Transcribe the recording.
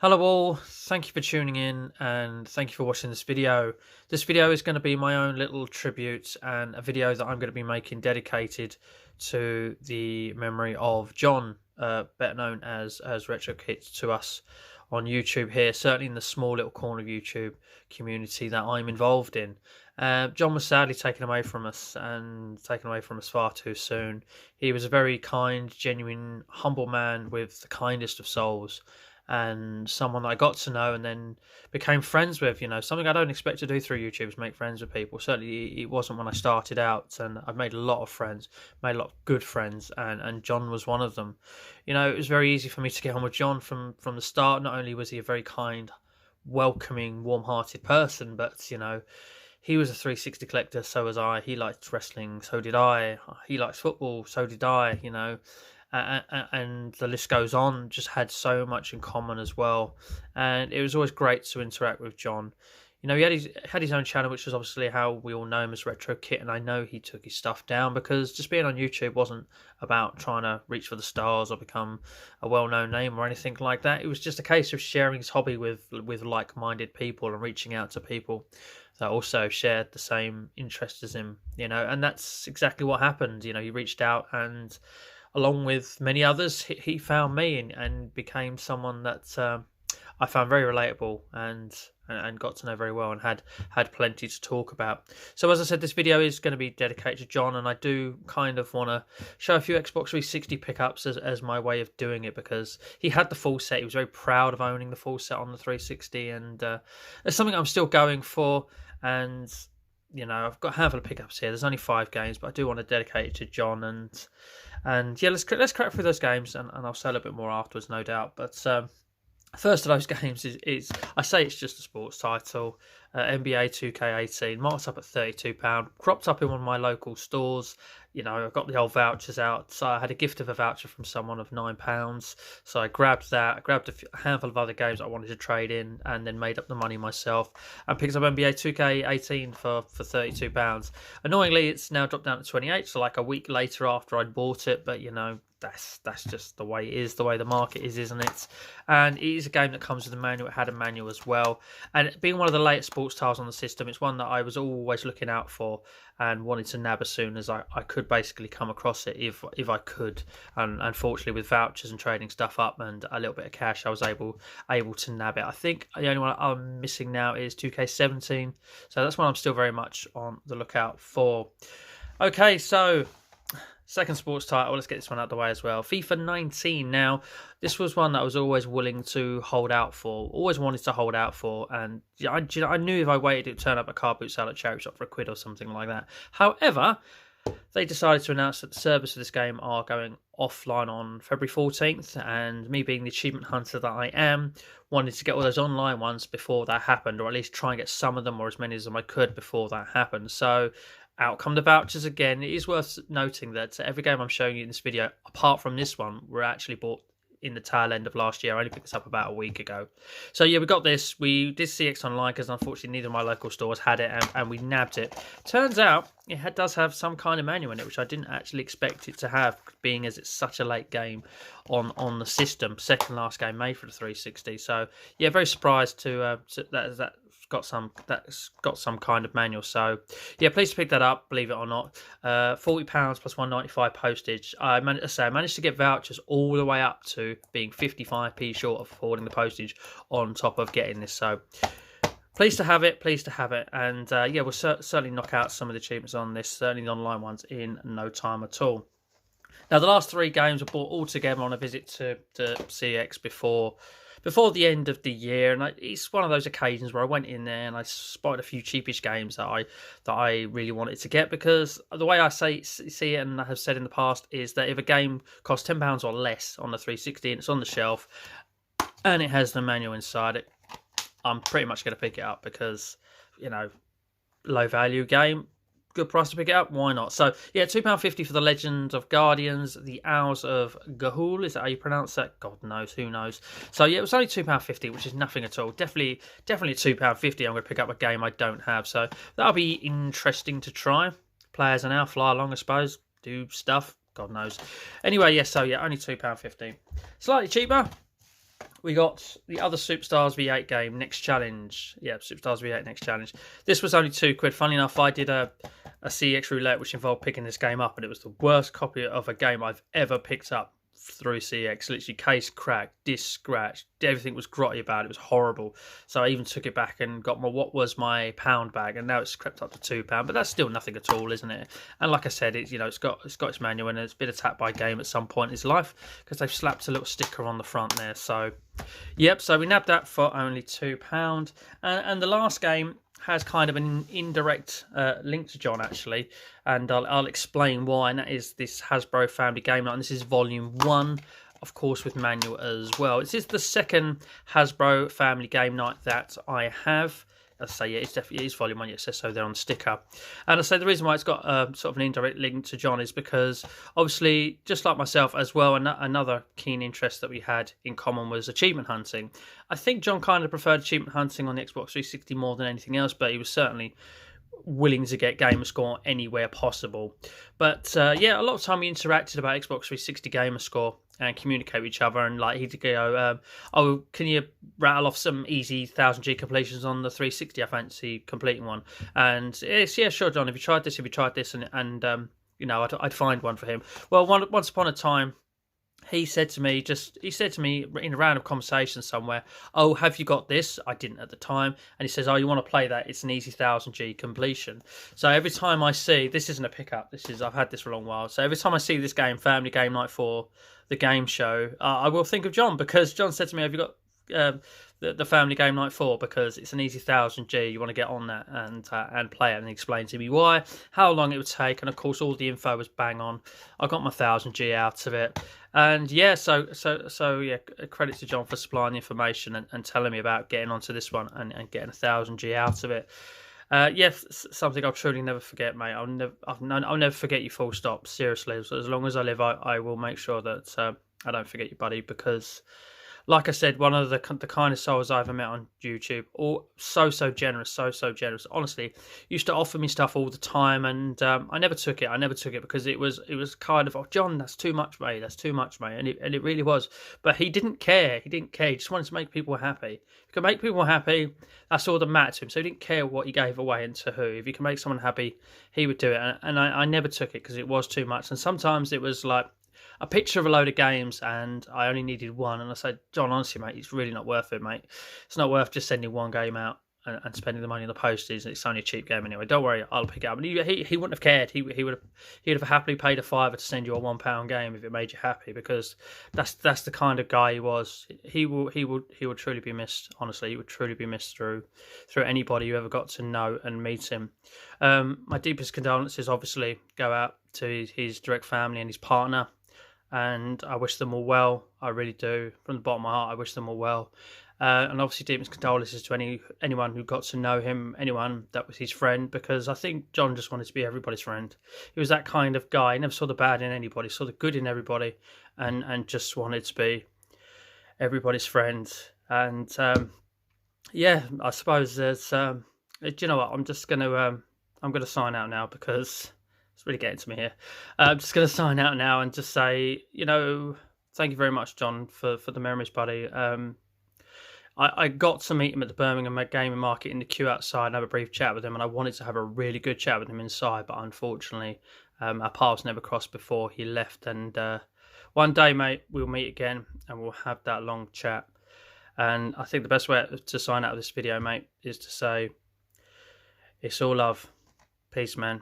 Hello all, thank you for tuning in and thank you for watching this video. This video is going to be my own little tribute and a video that I'm going to be making dedicated to the memory of John, better known as Retrokit to us on YouTube here, certainly in the small little corner of YouTube community that I'm involved in. John was sadly taken away from us and taken away from us far too soon. He was a very kind, genuine, humble man with the kindest of souls, and someone that I got to know and then became friends with. Something I don't expect to do through YouTube is make friends with people. Certainly it wasn't when I started out, and I've made a lot of friends, made a lot of good friends, and John was one of them. It was very easy for me to get on with John from the start. Not only was he a very kind, welcoming, warm-hearted person, but he was a 360 collector, so was I. He liked wrestling, so did I. He likes football, so did I, and the list goes on. Just had so much in common as well, and it was always great to interact with John. He had his own channel, which was obviously how we all know him as Retrokit, and I know he took his stuff down because just being on YouTube wasn't about trying to reach for the stars or become a well-known name or anything like that. It was just a case of sharing his hobby with like-minded people and reaching out to people that also shared the same interests as him, and that's exactly what happened. He reached out, and along with many others, he found me and became someone that I found very relatable and got to know very well and had plenty to talk about. So as I said, this video is going to be dedicated to John, and I do kind of want to show a few Xbox 360 pickups as my way of doing it, because he had the full set. He was very proud of owning the full set on the 360, and it's something I'm still going for. And I've got a handful of pickups here. There's only 5 games, but I do want to dedicate it to John. And yeah, let's crack through those games, and I'll say a little bit more afterwards, no doubt. But first of those games is I say it's just a sports title, NBA 2K18, marked up at £32, cropped up in one of my local stores. I've got the old vouchers out, so I had a gift of a voucher from someone of £9, so I grabbed that. I grabbed a handful of other games I wanted to trade in, and then made up the money myself and picked up NBA 2K18 for £32. Annoyingly, it's now dropped down to 28, so like a week later after I'd bought it, but that's just the way it is, the way the market is, isn't it? And it is a game that comes with a manual. It had a manual as well, and being one of the latest sports titles on the system, it's one that I was always looking out for and wanted to nab as soon as I could basically come across it, if I could. And unfortunately, with vouchers and trading stuff up and a little bit of cash, I was able to nab it. I think the only one I'm missing now is 2K17, so that's one I'm still very much on the lookout for. Okay, so second sports title, let's get this one out of the way as well. FIFA 19. Now, this was one that I was always willing to hold out for, always wanted to hold out for, and I knew if I waited it would turn up a car boot sale at charity shop for £1 or something like that. However, they decided to announce that the servers for this game are going offline on February 14th, and me being the achievement hunter that I am, wanted to get all those online ones before that happened, or at least try and get some of them, or as many as I could, before that happened. So out come the vouchers again. It is worth noting that every game I'm showing you in this video, apart from this one, were actually bought in the tail end of last year. I only picked this up about a week ago. So yeah, we got this. We did see X online because unfortunately neither of my local stores had it, and we nabbed it. Turns out it does have some kind of manual in it, which I didn't actually expect it to have, being as it's such a late game on the system. Second last game made for the 360. So yeah, very surprised to that's got some kind of manual. So yeah, please pick that up, believe it or not. £40 plus £1.95 postage. I managed to get vouchers all the way up to being 55p short of affording the postage on top of getting this. So pleased to have it, and yeah, we'll certainly knock out some of the achievements on this, certainly the online ones, in no time at all. Now, the last 3 games were bought all together on a visit to CX before the end of the year, and it's one of those occasions where I went in there and I spotted a few cheapish games that I really wanted to get, because the way I see it, and I have said in the past, is that if a game costs £10 or less on the 360 and it's on the shelf and it has the manual inside it, I'm pretty much going to pick it up, because low value game, good price to pick it up, why not? So yeah, £2.50 for the Legend of Guardians, the Owls of Ga'Hoole. Is that how you pronounce that? God knows, who knows? So yeah, it was only £2.50, which is nothing at all. Definitely £2.50. I'm going to pick up a game I don't have, so that'll be interesting to try. Play as an owl, fly along, I suppose, do stuff, God knows. Anyway, yeah, so yeah, only £2.50. Slightly cheaper we got the other Superstars V8 game, Next Challenge. Yeah, Superstars V8 Next Challenge. This was only £2. Funny enough, I did a CX roulette which involved picking this game up, and it was the worst copy of a game I've ever picked up through CX. Literally case cracked, disc scratched, everything was grotty about it. It was horrible. So I even took it back and got what was my pound bag, and now it's crept up to £2, but that's still nothing at all, isn't it? And like I said, it's it's got its manual, and it's been attacked by game at some point in its life because they've slapped a little sticker on the front there. So yep, so we nabbed that for only £2. And the last game has kind of an indirect link to John, actually, and I'll explain why, and that is this Hasbro Family Game Night, and this is Volume 1, of course, with manual as well. This is the second Hasbro Family Game Night that I have. I say, yeah, it is Volume 1, it says so there on the sticker. And I say the reason why it's got sort of an indirect link to John is because, obviously, just like myself as well, another keen interest that we had in common was achievement hunting. I think John kind of preferred achievement hunting on the Xbox 360 more than anything else, but he was certainly willing to get Gamerscore anywhere possible. But yeah, a lot of time we interacted about Xbox 360 Gamerscore and communicate with each other, and like he'd go, oh, can you rattle off some easy 1000G completions on the 360? I fancy completing one. And it's, yeah, sure, John, have you tried this, and I'd find one for him. Well, once upon a time, he said to me in a random conversation somewhere, oh, have you got this? I didn't at the time. And he says, oh, you want to play that? It's an easy 1000G completion. So every time I see, this isn't a pickup, I've had this for a long while. So every time I see this game, Family Game Night 4, the game show, I will think of John, because John said to me, have you got the Family Game Night 4, because it's an easy 1000G, you want to get on that and play it, and he explained to me why, how long it would take, and of course all the info was bang on. I got my 1000G out of it, and yeah, so yeah, credit to John for supplying the information and telling me about getting onto this one and getting a 1000G out of it. Yes, something I'll truly never forget, mate. I'll never forget you, full stop. Seriously, so as long as I live, I will make sure that I don't forget you, buddy, because, like I said, one of the kindest souls I ever met on YouTube. All so generous, so generous. Honestly, used to offer me stuff all the time, and I never took it. Because it was kind of, oh, John, that's too much, mate. And it really was. But he didn't care. He just wanted to make people happy. If you can make people happy, that's all that mattered to him. So he didn't care what he gave away and to who. If you can make someone happy, he would do it. And I never took it because it was too much. And sometimes it was like a picture of a load of games and I only needed one, and I said, John, honestly, mate, it's really not worth it, mate. It's not worth just sending one game out and spending the money on the postage. It's only a cheap game anyway. Don't worry, I'll pick it up. And he wouldn't have cared. He'd have happily paid a £5 to send you a £1 game if it made you happy, because that's the kind of guy he was. He would truly be missed. Honestly, he would truly be missed through anybody who ever got to know and meet him. My deepest condolences obviously go out to his direct family and his partner, and I wish them all well. I really do. From the bottom of my heart, I wish them all well. And obviously deepest condolences to anyone who got to know him, anyone that was his friend, because I think John just wanted to be everybody's friend. He was that kind of guy. He never saw the bad in anybody, saw the good in everybody, and just wanted to be everybody's friend. And yeah, I suppose there's do you know what, I'm gonna sign out now, because it's really getting to me here. I'm just going to sign out now and just say, thank you very much, John, for the memories, buddy. I got to meet him at the Birmingham Gaming Market in the queue outside and have a brief chat with him, and I wanted to have a really good chat with him inside, but unfortunately our paths never crossed before he left. And one day, mate, we'll meet again and we'll have that long chat. And I think the best way to sign out of this video, mate, is to say, it's all love. Peace, man.